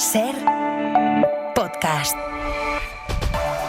SER Podcast.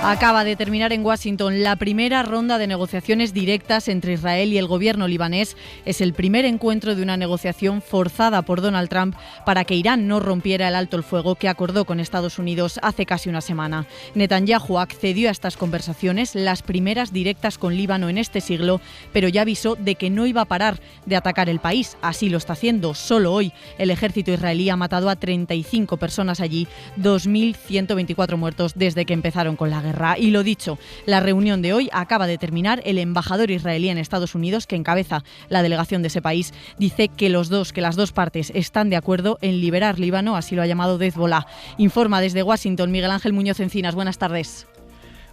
Acaba de terminar en Washington la primera ronda de negociaciones directas entre Israel y el gobierno libanés. Es el primer encuentro de una negociación forzada por Donald Trump para que Irán no rompiera el alto el fuego que acordó con Estados Unidos hace casi una semana. Netanyahu accedió a estas conversaciones, las primeras directas con Líbano en este siglo, pero ya avisó de que no iba a parar de atacar el país. Así lo está haciendo. Solo hoy el ejército israelí ha matado a 35 personas allí, 2.124 muertos desde que empezaron con la guerra. Y lo dicho, la reunión de hoy acaba de terminar. El embajador israelí en Estados Unidos, que encabeza la delegación de ese país, dice que las dos partes están de acuerdo en liberar Líbano, así lo ha llamado Hezbolá. Informa desde Washington Miguel Ángel Muñoz Encinas. Buenas tardes.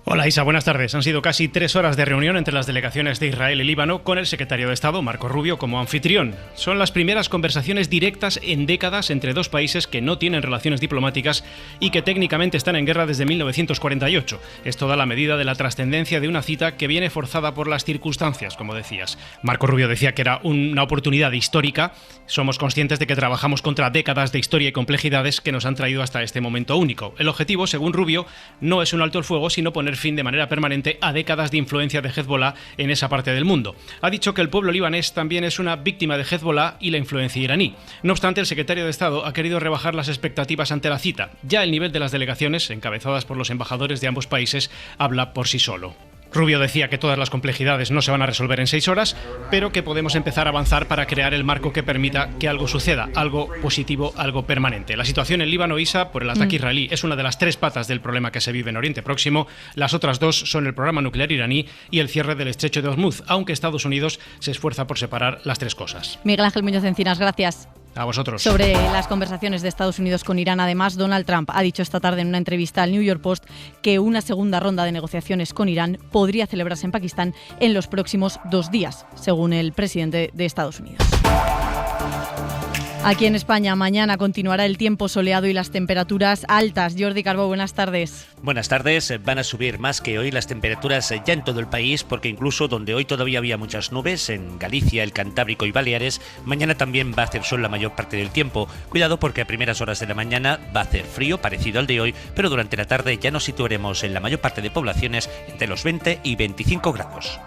Hola Isa, buenas tardes. Han sido casi 3 horas de reunión entre las delegaciones de Israel y Líbano con el secretario de Estado, Marco Rubio, como anfitrión. Son las primeras conversaciones directas en décadas entre dos países que no tienen relaciones diplomáticas y que técnicamente están en guerra desde 1948. Esto da la medida de la trascendencia de una cita que viene forzada por las circunstancias, como decías. Marco Rubio decía que era una oportunidad histórica. Somos conscientes de que trabajamos contra décadas de historia y complejidades que nos han traído hasta este momento único. El objetivo, según Rubio, no es un alto el fuego, sino poner fin de manera permanente a décadas de influencia de Hezbolá en esa parte del mundo. Ha dicho que el pueblo libanés también es una víctima de Hezbolá y la influencia iraní. No obstante, el secretario de Estado ha querido rebajar las expectativas ante la cita. Ya el nivel de las delegaciones, encabezadas por los embajadores de ambos países, habla por sí solo. Rubio decía que todas las complejidades no se van a resolver en 6 horas, pero que podemos empezar a avanzar para crear el marco que permita que algo suceda, algo positivo, algo permanente. La situación en Líbano, Isa, por el ataque israelí, es una de las 3 patas del problema que se vive en Oriente Próximo. Las otras 2 son el programa nuclear iraní y el cierre del estrecho de Hormuz, aunque Estados Unidos se esfuerza por separar las 3 cosas. Miguel Ángel Muñoz Encinas, gracias. A vosotros. Sobre las conversaciones de Estados Unidos con Irán, además, Donald Trump ha dicho esta tarde en una entrevista al New York Post que una segunda ronda de negociaciones con Irán podría celebrarse en Pakistán en los próximos 2 días, según el presidente de Estados Unidos. Aquí en España mañana continuará el tiempo soleado y las temperaturas altas. Jordi Carbó, buenas tardes. Buenas tardes. Van a subir más que hoy las temperaturas ya en todo el país, porque incluso donde hoy todavía había muchas nubes, en Galicia, el Cantábrico y Baleares, mañana también va a hacer sol la mayor parte del tiempo. Cuidado porque a primeras horas de la mañana va a hacer frío, parecido al de hoy, pero durante la tarde ya nos situaremos en la mayor parte de poblaciones entre los 20 y 25 grados.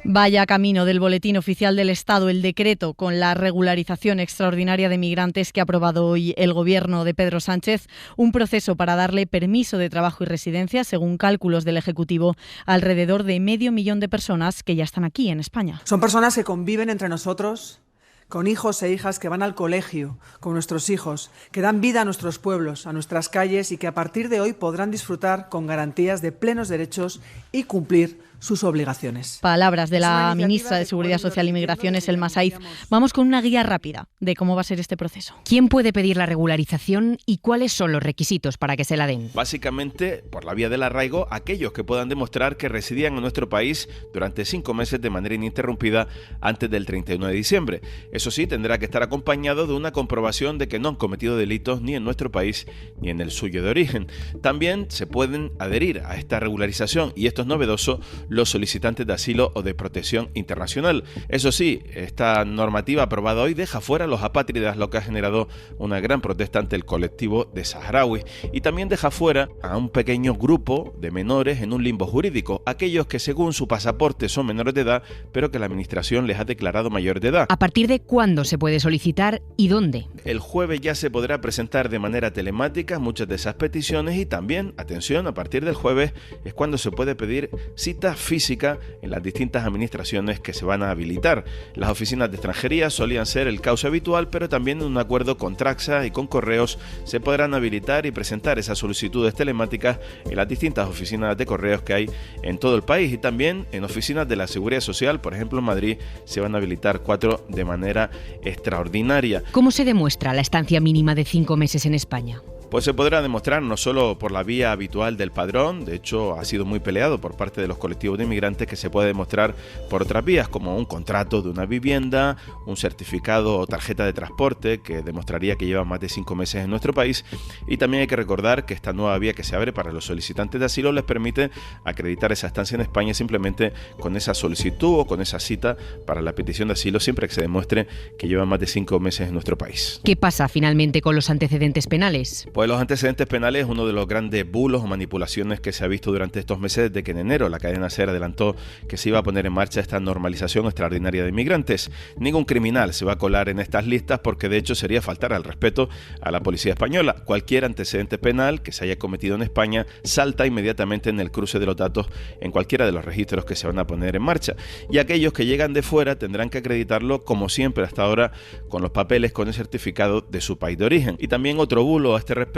Vaya camino del Boletín Oficial del Estado el decreto con la regularización extraordinaria de migrantes que ha aprobado hoy el gobierno de Pedro Sánchez, un proceso para darle permiso de trabajo y residencia, según cálculos del Ejecutivo, alrededor de 500.000 de personas que ya están aquí en España. Son personas que conviven entre nosotros, con hijos e hijas que van al colegio con nuestros hijos, que dan vida a nuestros pueblos, a nuestras calles y que a partir de hoy podrán disfrutar con garantías de plenos derechos y cumplir sus obligaciones. Palabras de la ministra de Seguridad Social y Migraciones, Elma Saiz. Vamos con una guía rápida de cómo va a ser este proceso. ¿Quién puede pedir la regularización y cuáles son los requisitos para que se la den? Básicamente, por la vía del arraigo, aquellos que puedan demostrar que residían en nuestro país durante 5 meses de manera ininterrumpida antes del 31 de diciembre. Eso sí, tendrá que estar acompañado de una comprobación de que no han cometido delitos ni en nuestro país ni en el suyo de origen. También se pueden adherir a esta regularización, y esto es novedoso, los solicitantes de asilo o de protección internacional. Eso sí, esta normativa aprobada hoy deja fuera a los apátridas, lo que ha generado una gran protesta ante el colectivo de saharauis, y también deja fuera a un pequeño grupo de menores en un limbo jurídico, aquellos que según su pasaporte son menores de edad, pero que la administración les ha declarado mayores de edad. ¿A partir de cuándo se puede solicitar y dónde? El jueves ya se podrá presentar de manera telemática muchas de esas peticiones, y también, atención, a partir del jueves es cuando se puede pedir cita física en las distintas administraciones que se van a habilitar. Las oficinas de extranjería solían ser el cauce habitual, pero también en un acuerdo con Traxa y con Correos se podrán habilitar y presentar esas solicitudes telemáticas en las distintas oficinas de correos que hay en todo el país, y también en oficinas de la Seguridad Social. Por ejemplo, en Madrid se van a habilitar 4 de manera extraordinaria. ¿Cómo se demuestra la estancia mínima de 5 meses en España? Pues se podrá demostrar no solo por la vía habitual del padrón, de hecho ha sido muy peleado por parte de los colectivos de inmigrantes, que se puede demostrar por otras vías, como un contrato de una vivienda, un certificado o tarjeta de transporte que demostraría que lleva más de 5 meses en nuestro país. Y también hay que recordar que esta nueva vía que se abre para los solicitantes de asilo les permite acreditar esa estancia en España simplemente con esa solicitud o con esa cita para la petición de asilo, siempre que se demuestre que llevan más de 5 meses en nuestro país. ¿Qué pasa finalmente con los antecedentes penales? Pues los antecedentes penales es uno de los grandes bulos o manipulaciones que se ha visto durante estos meses, desde que en enero la cadena SER adelantó que se iba a poner en marcha esta normalización extraordinaria de inmigrantes. Ningún criminal se va a colar en estas listas, porque de hecho sería faltar al respeto a la policía española. Cualquier antecedente penal que se haya cometido en España salta inmediatamente en el cruce de los datos en cualquiera de los registros que se van a poner en marcha. Y aquellos que llegan de fuera tendrán que acreditarlo, como siempre hasta ahora, con los papeles, con el certificado de su país de origen. Y también otro bulo a este respecto,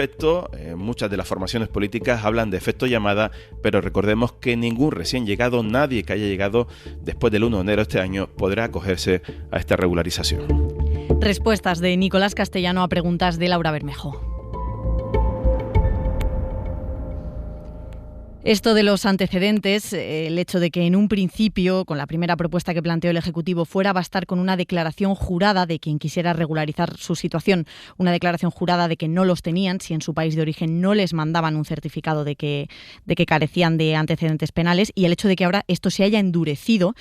muchas de las formaciones políticas hablan de efecto llamada, pero recordemos que ningún recién llegado, nadie que haya llegado después del 1 de enero de este año, podrá acogerse a esta regularización. Respuestas de Nicolás Castellano a preguntas de Laura Bermejo. Esto de los antecedentes, el hecho de que en un principio, con la primera propuesta que planteó el Ejecutivo, fuera a bastar con una declaración jurada de quien quisiera regularizar su situación, una declaración jurada de que no los tenían si en su país de origen no les mandaban un certificado de que carecían de antecedentes penales, y el hecho de que ahora esto se haya endurecido,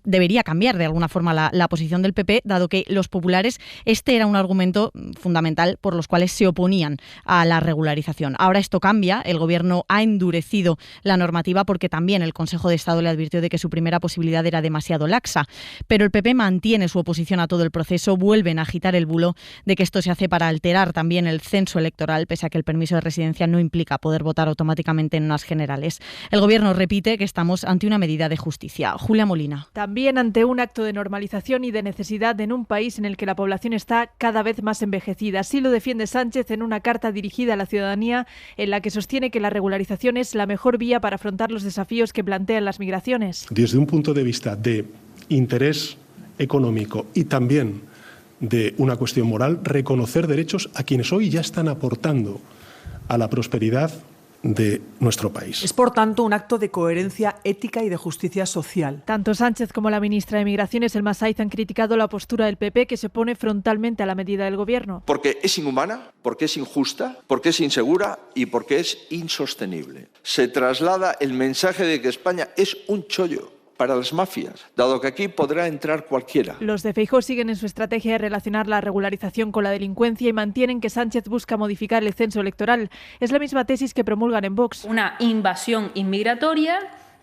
debería cambiar de alguna forma la posición del PP, dado que los populares, este era un argumento fundamental por los cuales se oponían a la regularización. Ahora esto cambia, el Gobierno ha endurecido la normativa porque también el Consejo de Estado le advirtió de que su primera posibilidad era demasiado laxa. Pero el PP mantiene su oposición a todo el proceso, vuelven a agitar el bulo de que esto se hace para alterar también el censo electoral, pese a que el permiso de residencia no implica poder votar automáticamente en unas generales. El Gobierno repite que estamos ante una medida de justicia. Julia Molina. También ante un acto de normalización y de necesidad en un país en el que la población está cada vez más envejecida. Así lo defiende Sánchez en una carta dirigida a la ciudadanía, en la que sostiene que la regularización es la mejor vía para afrontar los desafíos que plantean las migraciones. Desde un punto de vista de interés económico y también de una cuestión moral, reconocer derechos a quienes hoy ya están aportando a la prosperidad de nuestro país. Es, por tanto, un acto de coherencia ética y de justicia social. Tanto Sánchez como la ministra de Migraciones, Elma Saiz, han criticado la postura del PP, que se opone frontalmente a la medida del Gobierno. Porque es inhumana, porque es injusta, porque es insegura y porque es insostenible. Se traslada el mensaje de que España es un chollo para las mafias, dado que aquí podrá entrar cualquiera. Los de Feijóo siguen en su estrategia de relacionar la regularización con la delincuencia y mantienen que Sánchez busca modificar el censo electoral. Es la misma tesis que promulgan en Vox. Una invasión inmigratoria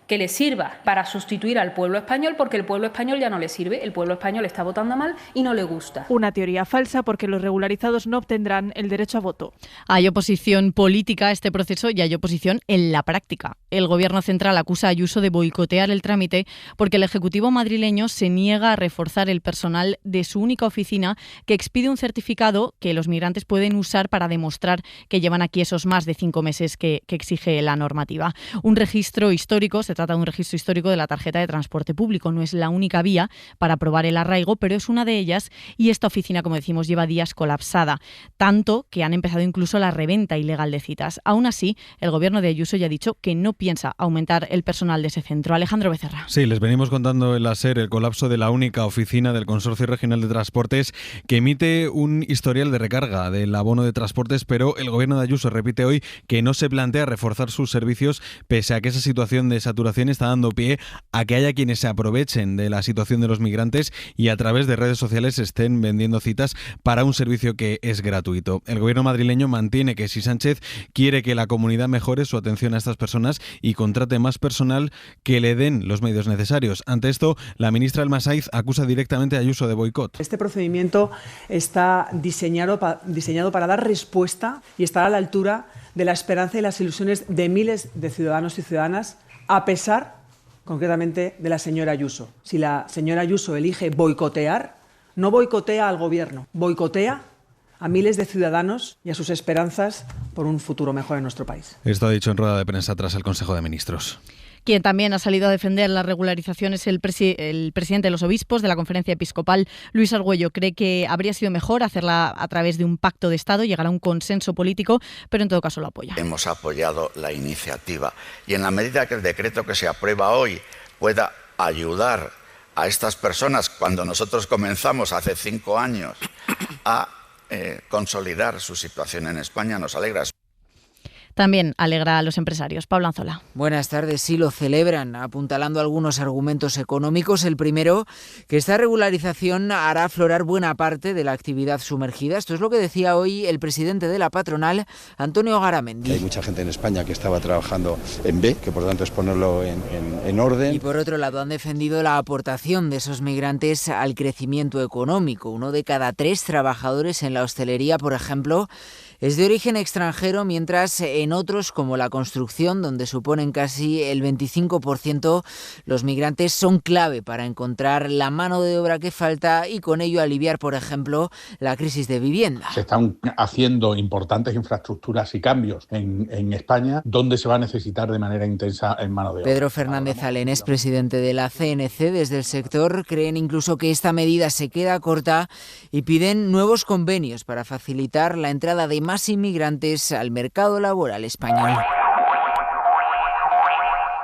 que le sirva para sustituir al pueblo español, porque el pueblo español ya no le sirve, el pueblo español está votando mal y no le gusta. Una teoría falsa, porque los regularizados no obtendrán el derecho a voto. Hay oposición política a este proceso y hay oposición en la práctica. El Gobierno central acusa a Ayuso de boicotear el trámite porque el Ejecutivo madrileño se niega a reforzar el personal de su única oficina, que expide un certificado que los migrantes pueden usar para demostrar que llevan aquí esos más de 5 meses que exige la normativa. Un registro histórico, se trata de un registro histórico de la tarjeta de transporte público. No es la única vía para probar el arraigo, pero es una de ellas, y esta oficina, como decimos, lleva días colapsada, tanto que han empezado incluso la reventa ilegal de citas. Aún así, el Gobierno de Ayuso ya ha dicho que no piensa aumentar el personal de ese centro. Alejandro Becerra. Sí, les venimos contando en la SER el colapso de la única oficina del Consorcio Regional de Transportes, que emite un historial de recarga del abono de transportes, pero el Gobierno de Ayuso repite hoy que no se plantea reforzar sus servicios, pese a que esa situación de saturación está dando pie a que haya quienes se aprovechen de la situación de los migrantes y a través de redes sociales estén vendiendo citas para un servicio que es gratuito. El Gobierno madrileño mantiene que si Sánchez quiere que la comunidad mejore su atención a estas personas y contrate más personal, que le den los medios necesarios. Ante esto, la ministra Elma Saiz acusa directamente a Ayuso de boicot. Este procedimiento está diseñado para dar respuesta y estar a la altura de la esperanza y las ilusiones de miles de ciudadanos y ciudadanas, a pesar, concretamente, de la señora Ayuso. Si la señora Ayuso elige boicotear, no boicotea al Gobierno, boicotea a miles de ciudadanos y a sus esperanzas por un futuro mejor en nuestro país. Esto ha dicho en rueda de prensa tras el Consejo de Ministros. Quien también ha salido a defender la regularización es el presidente de los obispos de la Conferencia Episcopal, Luis Argüello. Cree que habría sido mejor hacerla a través de un pacto de Estado, llegar a un consenso político, pero en todo caso lo apoya. Hemos apoyado la iniciativa y en la medida que el decreto que se aprueba hoy pueda ayudar a estas personas, cuando nosotros comenzamos hace 5 años a consolidar su situación en España, nos alegra. También alegra a los empresarios. Pablo Anzola. Buenas tardes. Sí lo celebran, apuntalando algunos argumentos económicos. El primero, que esta regularización hará aflorar buena parte de la actividad sumergida. Esto es lo que decía hoy el presidente de la patronal, Antonio Garamendi. Hay mucha gente en España que estaba trabajando en B, que por tanto es ponerlo en orden. Y por otro lado han defendido la aportación de esos migrantes al crecimiento económico. 1 de cada 3 trabajadores en la hostelería, por ejemplo, es de origen extranjero, mientras en otros, como la construcción, donde suponen casi el 25%, los migrantes son clave para encontrar la mano de obra que falta y con ello aliviar, por ejemplo, la crisis de vivienda. Se están haciendo importantes infraestructuras y cambios en España, donde se va a necesitar de manera intensa en mano de obra. Pedro Fernández Alén es presidente de la CNC. Desde el sector creen incluso que esta medida se queda corta y piden nuevos convenios para facilitar la entrada de más inmigrantes al mercado laboral español.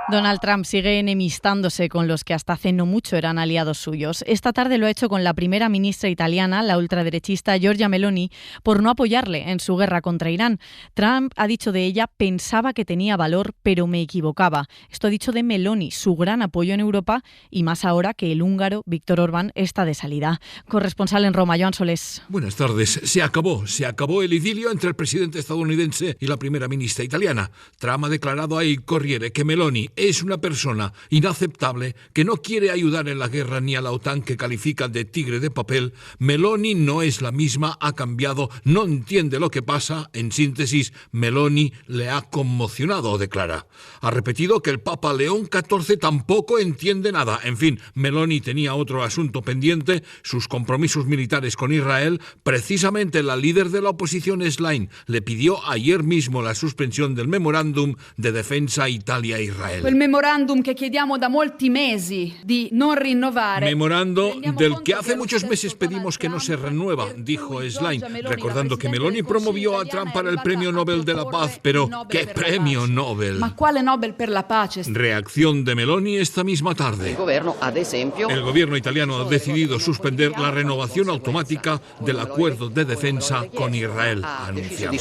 Donald Trump sigue enemistándose con los que hasta hace no mucho eran aliados suyos. Esta tarde lo ha hecho con la primera ministra italiana, la ultraderechista Giorgia Meloni, por no apoyarle en su guerra contra Irán. Trump ha dicho de ella: pensaba que tenía valor, pero me equivocaba. Esto ha dicho de Meloni, su gran apoyo en Europa, y más ahora que el húngaro Viktor Orbán está de salida. Corresponsal en Roma, Joan Solés. Buenas tardes. Se acabó el idilio entre el presidente estadounidense y la primera ministra italiana. Trump ha declarado a Il Corriere que Meloni es una persona inaceptable que no quiere ayudar en la guerra ni a la OTAN, que califica de tigre de papel. Meloni no es la misma, ha cambiado, no entiende lo que pasa. En síntesis, Meloni le ha conmocionado, declara. Ha repetido que el Papa León XIV tampoco entiende nada. En fin, Meloni tenía otro asunto pendiente, sus compromisos militares con Israel. Precisamente la líder de la oposición, Schlein, le pidió ayer mismo la suspensión del memorándum de defensa Italia-Israel. El memorándum que chiediamo da molti mesi di non rinnovare. Memorando del que hace muchos meses pedimos que no se renueva, dijo Schlein, recordando que Meloni promovió a Trump para el Premio Nobel de la Paz. Pero, ¿qué premio Nobel? Ma quale Nobel per la pace? Reacción de Meloni esta misma tarde. El gobierno italiano ha decidido suspender la renovación automática del acuerdo de defensa con Israel, ha anunciado.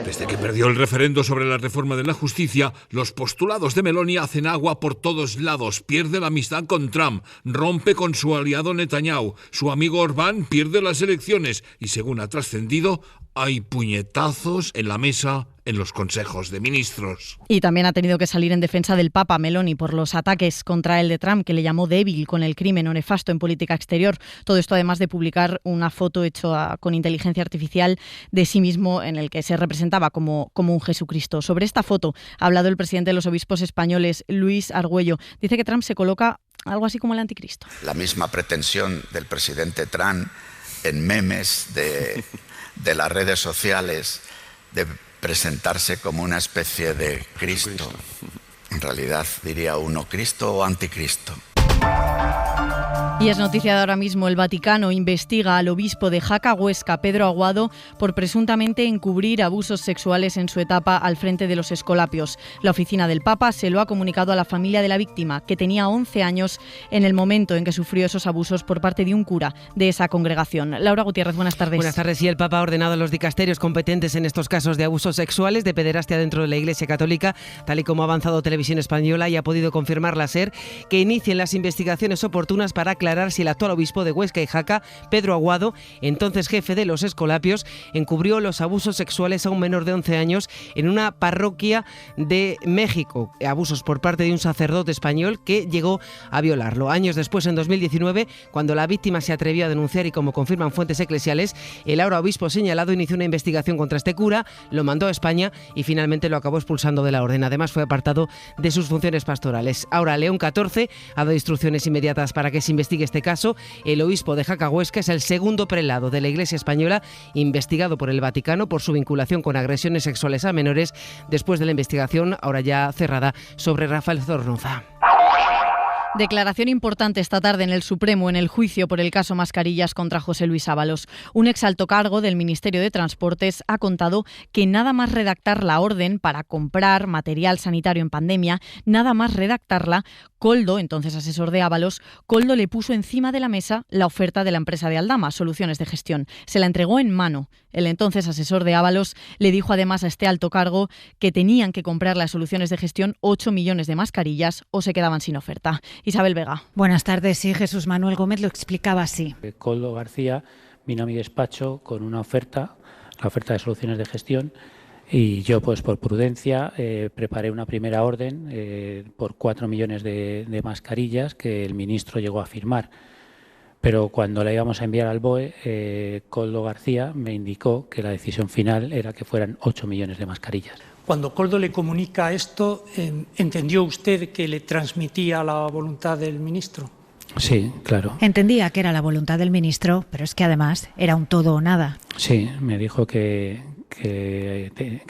Desde que perdió el referendo sobre la reforma de la justicia, los postulados de Meloni hacen agua por todos lados. Pierde la amistad con Trump, rompe con su aliado Netanyahu, su amigo Orbán pierde las elecciones y, según ha trascendido, hay puñetazos en la mesa en los consejos de ministros. Y también ha tenido que salir en defensa del Papa Meloni por los ataques contra él de Trump, que le llamó débil con el crimen o nefasto en política exterior. Todo esto además de publicar una foto hecha con inteligencia artificial de sí mismo, en el que se representaba como un Jesucristo. Sobre esta foto ha hablado el presidente de los obispos españoles, Luis Argüello. Dice que Trump se coloca algo así como el anticristo. La misma pretensión del presidente Trump en memes de las redes sociales de presentarse como una especie de Cristo. En realidad diría uno Cristo o anticristo. Y es noticia de ahora mismo: el Vaticano investiga al obispo de Jaca, Huesca, Pedro Aguado, por presuntamente encubrir abusos sexuales en su etapa al frente de los Escolapios. La oficina del Papa se lo ha comunicado a la familia de la víctima, que tenía 11 años en el momento en que sufrió esos abusos por parte de un cura de esa congregación. Laura Gutiérrez, buenas tardes. Buenas tardes. Y el Papa ha ordenado a los dicasterios competentes en estos casos de abusos sexuales, de pederastia dentro de la Iglesia Católica, tal y como ha avanzado Televisión Española y ha podido confirmar la SER, que inicien las investigaciones oportunas para aclarar si el actual obispo de Huesca y Jaca, Pedro Aguado, entonces jefe de los Escolapios, encubrió los abusos sexuales a un menor de 11 años en una parroquia de México. Abusos por parte de un sacerdote español que llegó a violarlo. Años después, en 2019, cuando la víctima se atrevió a denunciar y, como confirman fuentes eclesiales, el ahora obispo señalado inició una investigación contra este cura, lo mandó a España y finalmente lo acabó expulsando de la orden. Además, fue apartado de sus funciones pastorales. Ahora, León XIV ha dado instrucciones inmediatas para que se investigue investigue este caso. El obispo de Jaca-Huesca es el segundo prelado de la Iglesia española investigado por el Vaticano por su vinculación con agresiones sexuales a menores, después de la investigación, ahora ya cerrada, sobre Rafael Zornoza. Declaración importante esta tarde en el Supremo en el juicio por el caso Mascarillas contra José Luis Ábalos. Un exalto cargo del Ministerio de Transportes ha contado que nada más redactar la orden para comprar material sanitario en pandemia, nada más redactarla, Koldo, entonces asesor de Ábalos, Koldo le puso encima de la mesa la oferta de la empresa de Aldama, Soluciones de Gestión. Se la entregó en mano. El entonces asesor de Ábalos le dijo además a este alto cargo que tenían que comprar las Soluciones de Gestión 8 millones de mascarillas o se quedaban sin oferta. Isabel Vega. Buenas tardes. Sí, Jesús Manuel Gómez lo explicaba así. Koldo García vino a mi despacho con una oferta, la oferta de Soluciones de Gestión, y yo, pues por prudencia, preparé una primera orden por 4 millones de mascarillas que el ministro llegó a firmar. Pero cuando la íbamos a enviar al BOE, Koldo García me indicó que la decisión final era que fueran 8 millones de mascarillas. Cuando Koldo le comunica esto, ¿entendió usted que le transmitía la voluntad del ministro? Sí, claro. Entendía que era la voluntad del ministro, pero es que además era un todo o nada. Sí, me dijo que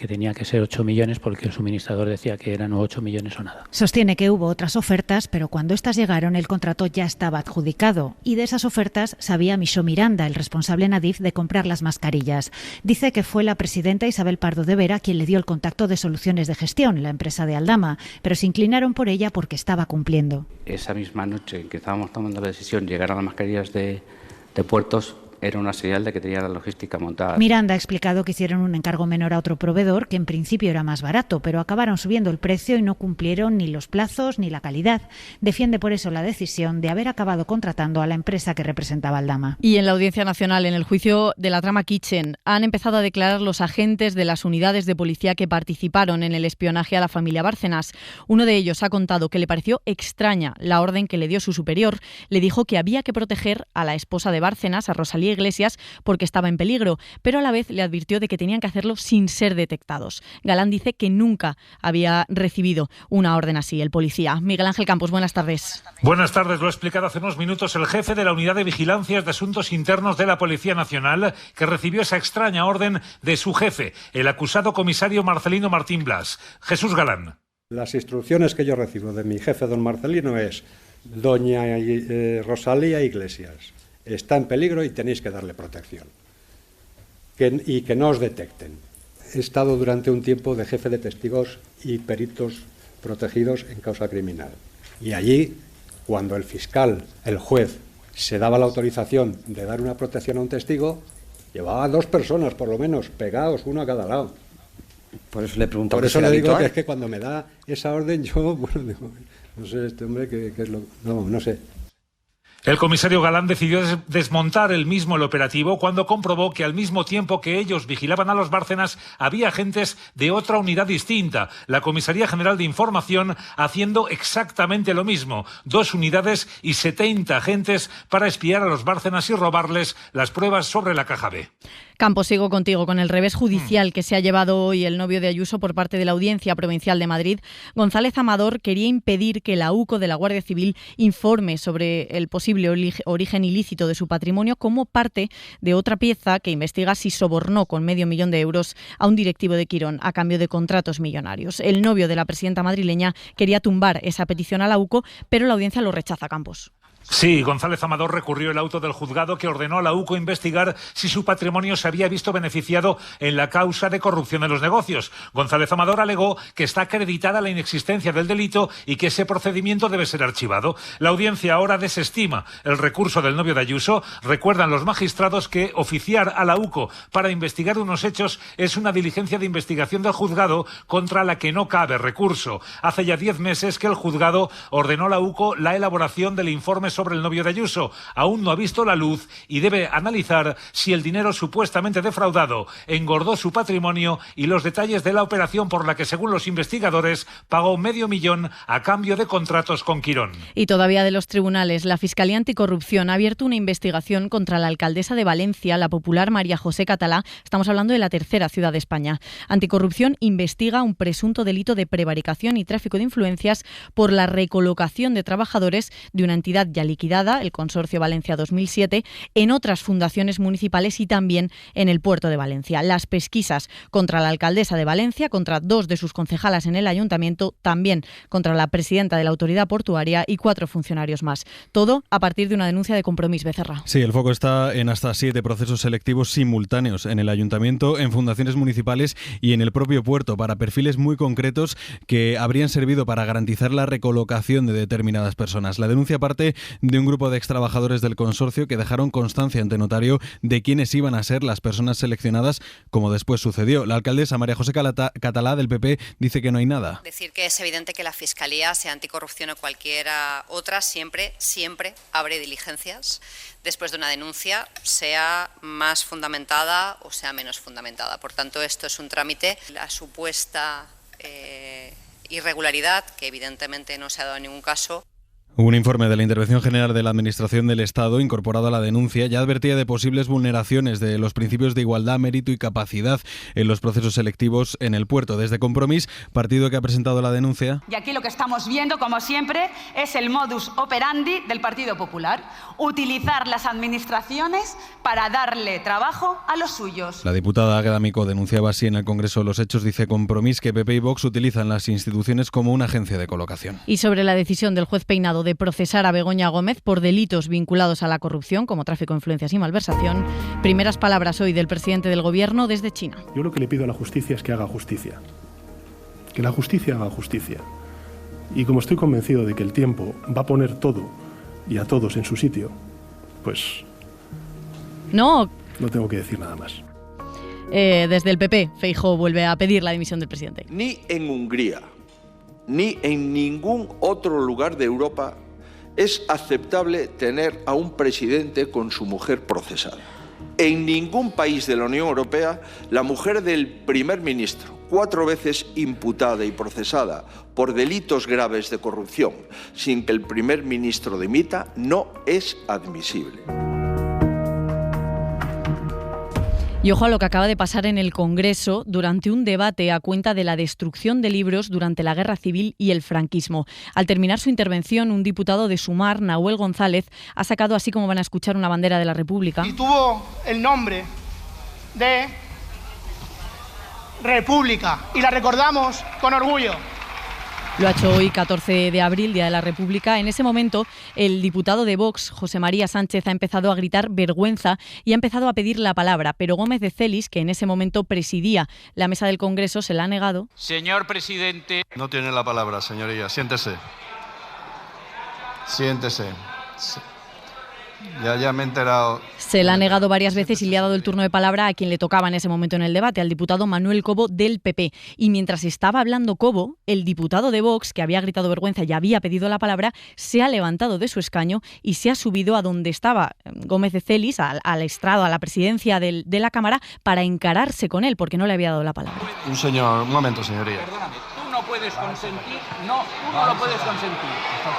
tenía que ser 8 millones porque el suministrador decía que eran 8 millones o nada. Sostiene que hubo otras ofertas, pero cuando estas llegaron el contrato ya estaba adjudicado y de esas ofertas sabía Micho Miranda, el responsable en Adif de comprar las mascarillas. Dice que fue la presidenta Isabel Pardo de Vera quien le dio el contacto de Soluciones de Gestión, la empresa de Aldama, pero se inclinaron por ella porque estaba cumpliendo. Esa misma noche en que estábamos tomando la decisión llegar a las mascarillas de puertos, era una señal de que tenía la logística montada. Miranda ha explicado que hicieron un encargo menor a otro proveedor que en principio era más barato, pero acabaron subiendo el precio y no cumplieron ni los plazos ni la calidad. Defiende por eso la decisión de haber acabado contratando a la empresa que representaba Aldama. Y en la Audiencia Nacional, en el juicio de la trama Kitchen, han empezado a declarar los agentes de las unidades de policía que participaron en el espionaje a la familia Bárcenas. Uno de ellos ha contado que le pareció extraña la orden que le dio su superior. Le dijo que había que proteger a la esposa de Bárcenas, a Rosalía Iglesias, porque estaba en peligro, pero a la vez le advirtió de que tenían que hacerlo sin ser detectados. Galán dice que nunca había recibido una orden así, el policía. Miguel Ángel Campos, buenas tardes. Buenas tardes, lo ha explicado hace unos minutos el jefe de la Unidad de Vigilancias de Asuntos Internos de la Policía Nacional, que recibió esa extraña orden de su jefe, el acusado comisario Marcelino Martín Blas. Jesús Galán. Las instrucciones que yo recibo de mi jefe, don Marcelino, es: doña Rosalía Iglesias está en peligro y tenéis que darle protección. Y que no os detecten. He estado durante un tiempo de jefe de testigos y peritos protegidos en causa criminal. Y allí, cuando el fiscal, el juez, se daba la autorización de dar una protección a un testigo, llevaba 2 personas, por lo menos, pegados, uno a cada lado. Por eso le preguntaba. Por eso le digo que es que cuando me da esa orden, yo, bueno, digo, no sé, este hombre, ¿qué es lo...? No sé. El comisario Galán decidió desmontar él mismo el operativo cuando comprobó que al mismo tiempo que ellos vigilaban a los Bárcenas había agentes de otra unidad distinta, la Comisaría General de Información, haciendo exactamente lo mismo. 2 unidades y 70 agentes para espiar a los Bárcenas y robarles las pruebas sobre la caja B. Campos, sigo contigo con el revés judicial que se ha llevado hoy el novio de Ayuso por parte de la Audiencia Provincial de Madrid. González Amador quería impedir que la UCO de la Guardia Civil informe sobre el posible origen ilícito de su patrimonio como parte de otra pieza que investiga si sobornó con $500,000 a un directivo de Quirón a cambio de contratos millonarios. El novio de la presidenta madrileña quería tumbar esa petición a la UCO, pero la Audiencia lo rechaza, Campos. Sí, González Amador recurrió el auto del juzgado que ordenó a la UCO investigar si su patrimonio se había visto beneficiado en la causa de corrupción de los negocios. González Amador alegó que está acreditada la inexistencia del delito y que ese procedimiento debe ser archivado. La audiencia ahora desestima el recurso del novio de Ayuso. Recuerdan los magistrados que oficiar a la UCO para investigar unos hechos es una diligencia de investigación del juzgado contra la que no cabe recurso. Hace ya 10 meses que el juzgado ordenó a la UCO la elaboración del informe sobre el novio de Ayuso. Aún no ha visto la luz y debe analizar si el dinero supuestamente defraudado engordó su patrimonio y los detalles de la operación por la que, según los investigadores, pagó $500,000 a cambio de contratos con Quirón. Y todavía de los tribunales, la Fiscalía Anticorrupción ha abierto una investigación contra la alcaldesa de Valencia, la popular María José Catalá. Estamos hablando de la tercera ciudad de España. Anticorrupción investiga un presunto delito de prevaricación y tráfico de influencias por la recolocación de trabajadores de una entidad ya liquidada, el Consorcio Valencia 2007, en otras fundaciones municipales y también en el puerto de Valencia. Las pesquisas contra la alcaldesa de Valencia, contra 2 de sus concejalas en el ayuntamiento, también contra la presidenta de la autoridad portuaria y 4 funcionarios más. Todo a partir de una denuncia de Compromís, Becerra. Sí, el foco está en hasta 7 procesos selectivos simultáneos en el ayuntamiento, en fundaciones municipales y en el propio puerto, para perfiles muy concretos que habrían servido para garantizar la recolocación de determinadas personas. La denuncia parte de un grupo de extrabajadores del consorcio que dejaron constancia ante notario de quiénes iban a ser las personas seleccionadas, como después sucedió. La alcaldesa María José Catalá del PP dice que no hay nada. Decir que es evidente que la Fiscalía, sea anticorrupción o cualquiera otra, siempre abre diligencias después de una denuncia, sea más fundamentada o sea menos fundamentada. Por tanto, esto es un trámite. La supuesta irregularidad, que evidentemente no se ha dado en ningún caso. Un informe de la Intervención General de la Administración del Estado, incorporado a la denuncia, ya advertía de posibles vulneraciones de los principios de igualdad, mérito y capacidad en los procesos selectivos en el puerto. Desde Compromís, partido que ha presentado la denuncia. Y aquí lo que estamos viendo, como siempre, es el modus operandi del Partido Popular. Utilizar las administraciones para darle trabajo a los suyos. La diputada Águeda Micó denunciaba así en el Congreso los hechos. Dice Compromís que PP y Vox utilizan las instituciones como una agencia de colocación. Y sobre la decisión del juez Peinado de procesar a Begoña Gómez por delitos vinculados a la corrupción, como tráfico de influencias y malversación, primeras palabras hoy del presidente del Gobierno desde China. Yo lo que le pido a la justicia es que haga justicia. Que la justicia haga justicia. Y como estoy convencido de que el tiempo va a poner todo y a todos en su sitio, pues no tengo que decir nada más. Desde el PP, Feijóo vuelve a pedir la dimisión del presidente. Ni en Hungría, ni en ningún otro lugar de Europa es aceptable tener a un presidente con su mujer procesada. En ningún país de la Unión Europea, la mujer del primer ministro, 4 veces imputada y procesada por delitos graves de corrupción, sin que el primer ministro dimita, no es admisible. Y ojo a lo que acaba de pasar en el Congreso durante un debate a cuenta de la destrucción de libros durante la Guerra Civil y el franquismo. Al terminar su intervención, un diputado de Sumar, Nahuel González, ha sacado, así como van a escuchar, una bandera de la República. Y tuvo el nombre de República, y la recordamos con orgullo. Lo ha hecho hoy, 14 de abril, Día de la República. En ese momento, el diputado de Vox, José María Sánchez, ha empezado a gritar vergüenza y ha empezado a pedir la palabra. Pero Gómez de Celis, que en ese momento presidía la mesa del Congreso, se la ha negado. Señor presidente. No tiene la palabra, señoría. Siéntese. Siéntese. Ya me he enterado. Se la ha negado varias veces y le ha dado el turno de palabra a quien le tocaba en ese momento en el debate, al diputado Manuel Cobo del PP. Y mientras estaba hablando Cobo, el diputado de Vox, que había gritado vergüenza y había pedido la palabra, se ha levantado de su escaño y se ha subido a donde estaba Gómez de Celis, al estrado, a la presidencia de la Cámara, para encararse con él, porque no le había dado la palabra. Un momento, señoría. Perdóname, tú no puedes consentir, tú no lo puedes consentir. No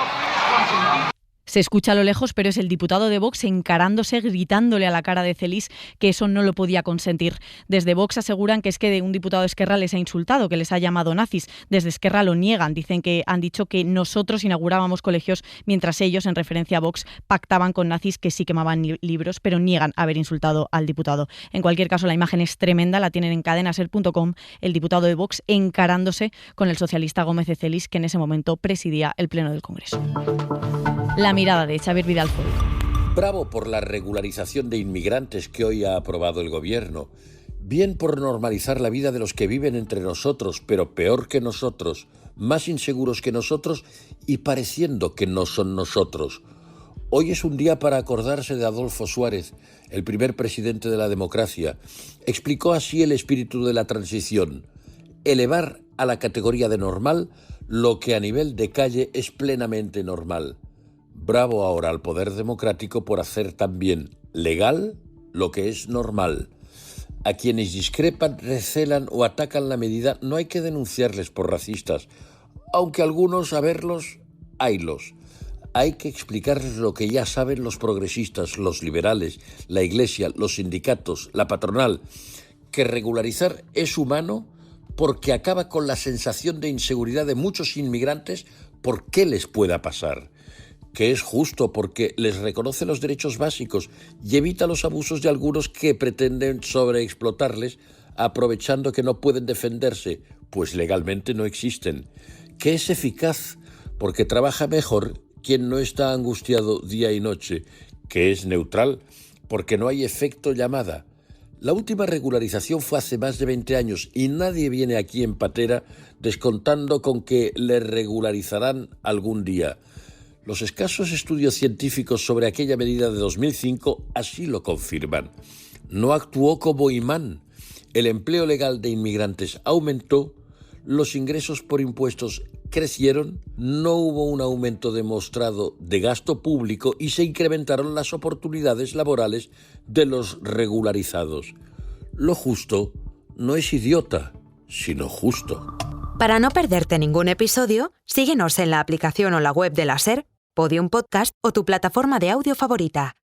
lo puedes consentir. Se escucha a lo lejos, pero es el diputado de Vox encarándose, gritándole a la cara de Celis que eso no lo podía consentir. Desde Vox aseguran que es que un diputado de Esquerra les ha insultado, que les ha llamado nazis. Desde Esquerra lo niegan, dicen que han dicho que nosotros inaugurábamos colegios mientras ellos, en referencia a Vox, pactaban con nazis que sí quemaban libros, pero niegan haber insultado al diputado. En cualquier caso, la imagen es tremenda, la tienen en cadenaser.com, el diputado de Vox encarándose con el socialista Gómez de Celis, que en ese momento presidía el Pleno del Congreso. La mirada de Xavier Vidal-Fol. Bravo por la regularización de inmigrantes que hoy ha aprobado el Gobierno. Bien por normalizar la vida de los que viven entre nosotros, pero peor que nosotros, más inseguros que nosotros y pareciendo que no son nosotros. Hoy es un día para acordarse de Adolfo Suárez, el primer presidente de la democracia. Explicó así el espíritu de la transición: elevar a la categoría de normal lo que a nivel de calle es plenamente normal. Bravo ahora al poder democrático por hacer también legal lo que es normal. A quienes discrepan, recelan o atacan la medida no hay que denunciarles por racistas, aunque algunos, a verlos, haylos. Hay que explicarles lo que ya saben los progresistas, los liberales, la Iglesia, los sindicatos, la patronal, que regularizar es humano porque acaba con la sensación de inseguridad de muchos inmigrantes por qué les pueda pasar. que es justo porque les reconoce los derechos básicos y evita los abusos de algunos que pretenden sobreexplotarles aprovechando que no pueden defenderse, pues legalmente no existen, que es eficaz porque trabaja mejor quien no está angustiado día y noche, que es neutral porque no hay efecto llamada. La última regularización fue hace más de 20 años y nadie viene aquí en patera descontando con que le regularizarán algún día. Los escasos estudios científicos sobre aquella medida de 2005 así lo confirman. No actuó como imán. El empleo legal de inmigrantes aumentó, los ingresos por impuestos crecieron, no hubo un aumento demostrado de gasto público y se incrementaron las oportunidades laborales de los regularizados. Lo justo no es idiota, sino justo. Para no perderte ningún episodio, síguenos en la aplicación o la web de la SER, Podium Podcast o tu plataforma de audio favorita.